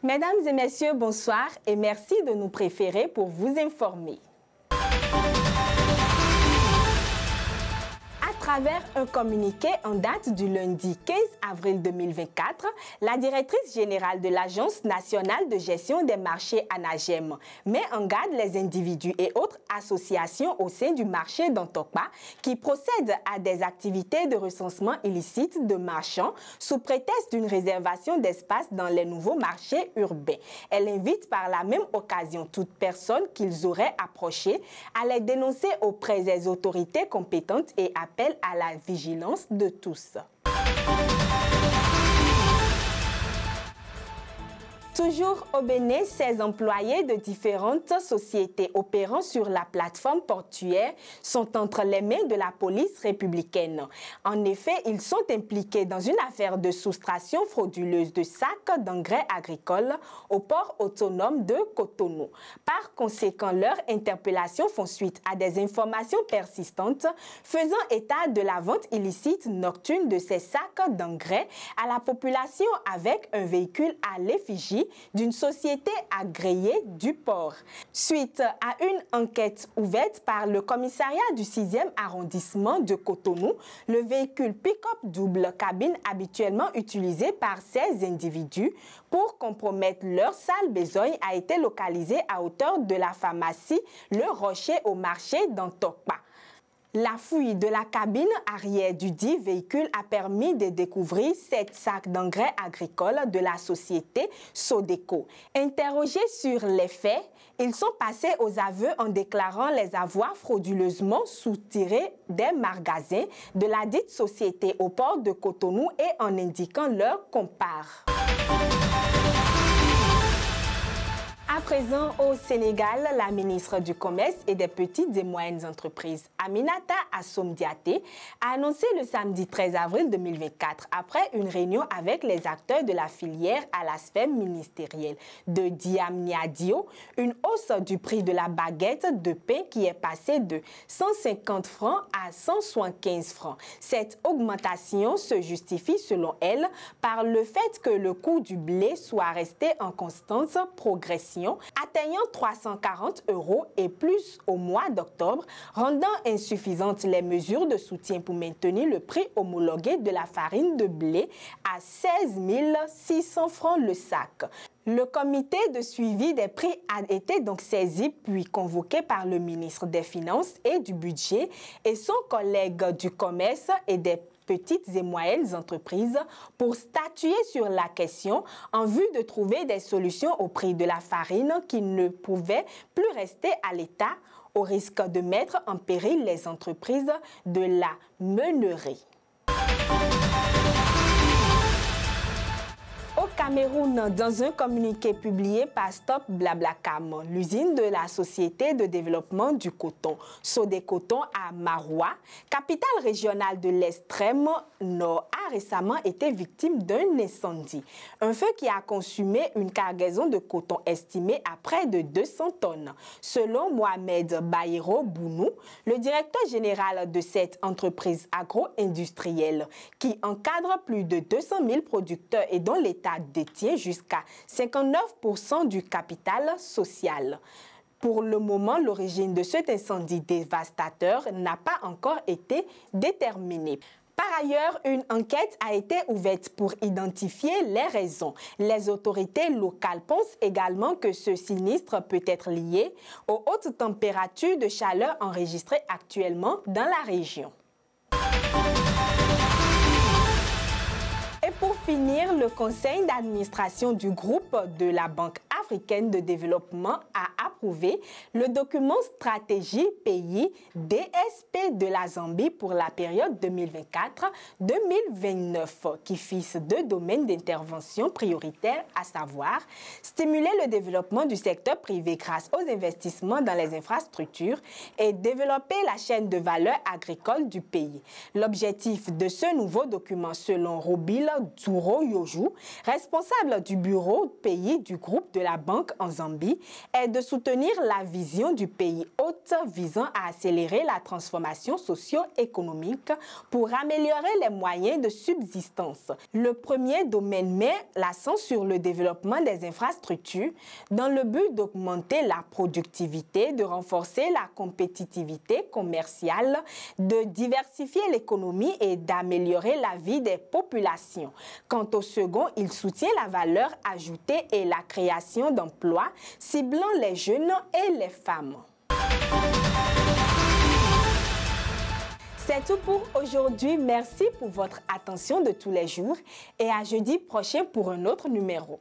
Mesdames et messieurs, bonsoir et merci de nous préférer pour vous informer. À travers un communiqué en date du lundi 15 avril 2024, la directrice générale de l'Agence nationale de gestion des marchés ANAGEM met en garde les individus et autres associations au sein du marché d'Antokpa qui procèdent à des activités de recensement illicite de marchands sous prétexte d'une réservation d'espace dans les nouveaux marchés urbains. Elle invite par la même occasion toute personne qu'ils auraient approchée à les dénoncer auprès des autorités compétentes et appelle à la vigilance de tous. Toujours au Bénin, 16 employés de différentes sociétés opérant sur la plateforme portuaire sont entre les mains de la police républicaine. En effet, ils sont impliqués dans une affaire de soustraction frauduleuse de sacs d'engrais agricoles au port autonome de Cotonou. Par conséquent, leurs interpellations font suite à des informations persistantes faisant état de la vente illicite nocturne de ces sacs d'engrais à la population avec un véhicule à l'effigie d'une société agréée du port. Suite à une enquête ouverte par le commissariat du 6e arrondissement de Cotonou, le véhicule pick-up double cabine habituellement utilisé par ces individus pour compromettre leur sale besogne a été localisé à hauteur de la pharmacie Le Rocher au marché d'Antokpa. La fouille de la cabine arrière du dit véhicule a permis de découvrir 7 sacs d'engrais agricoles de la société Sodeco. Interrogés sur les faits, ils sont passés aux aveux en déclarant les avoirs frauduleusement soutirés des magasins de la dite société au port de Cotonou et en indiquant leur compare. À présent, au Sénégal, la ministre du Commerce et des petites et moyennes entreprises, Aminata Assome Diaté, a annoncé le samedi 13 avril 2024, après une réunion avec les acteurs de la filière à la sphère ministérielle de Diamniadio, une hausse du prix de la baguette de pain qui est passée de 150 francs à 175 francs. Cette augmentation se justifie, selon elle, par le fait que le coût du blé soit resté en constante progression, atteignant 340 € et plus au mois d'octobre, rendant insuffisantes les mesures de soutien pour maintenir le prix homologué de la farine de blé à 16 600 francs le sac. Le comité de suivi des prix a été donc saisi puis convoqué par le ministre des Finances et du Budget et son collègue du Commerce et des petites et moyennes entreprises pour statuer sur la question en vue de trouver des solutions au prix de la farine qui ne pouvaient plus rester à l'état au risque de mettre en péril les entreprises de la meunerie. Cameroun, dans un communiqué publié par Stop Blablacar, l'usine de la Société de développement du coton, Sodecoton à Maroua, capitale régionale de l'extrême nord, a récemment été victime d'un incendie. Un feu qui a consumé une cargaison de coton estimée à près de 200 tonnes. Selon Mohamed Bayero Bounou, le directeur général de cette entreprise agro-industrielle qui encadre plus de 200 000 producteurs et dont l'État détient jusqu'à 59% du capital social. Pour le moment, l'origine de cet incendie dévastateur n'a pas encore été déterminée. Par ailleurs, une enquête a été ouverte pour identifier les raisons. Les autorités locales pensent également que ce sinistre peut être lié aux hautes températures de chaleur enregistrées actuellement dans la région. Et pour finir, le conseil d'administration du groupe de la Banque africaine de développement a approuvé le document stratégie pays DSP de la Zambie pour la période 2024-2029 qui fixe 2 domaines d'intervention prioritaires, à savoir stimuler le développement du secteur privé grâce aux investissements dans les infrastructures et développer la chaîne de valeur agricole du pays. L'objectif de ce nouveau document, selon Robila Duro Yoju, responsable du bureau pays du groupe de la banque en Zambie, est de soutenir soutenir la vision du pays hôte visant à accélérer la transformation socio-économique pour améliorer les moyens de subsistance. Le premier domaine met l'accent sur le développement des infrastructures dans le but d'augmenter la productivité, de renforcer la compétitivité commerciale, de diversifier l'économie et d'améliorer la vie des populations. Quant au second, il soutient la valeur ajoutée et la création d'emplois, ciblant les jeunes et les femmes. C'est tout pour aujourd'hui. Merci pour votre attention de tous les jours et à jeudi prochain pour un autre numéro.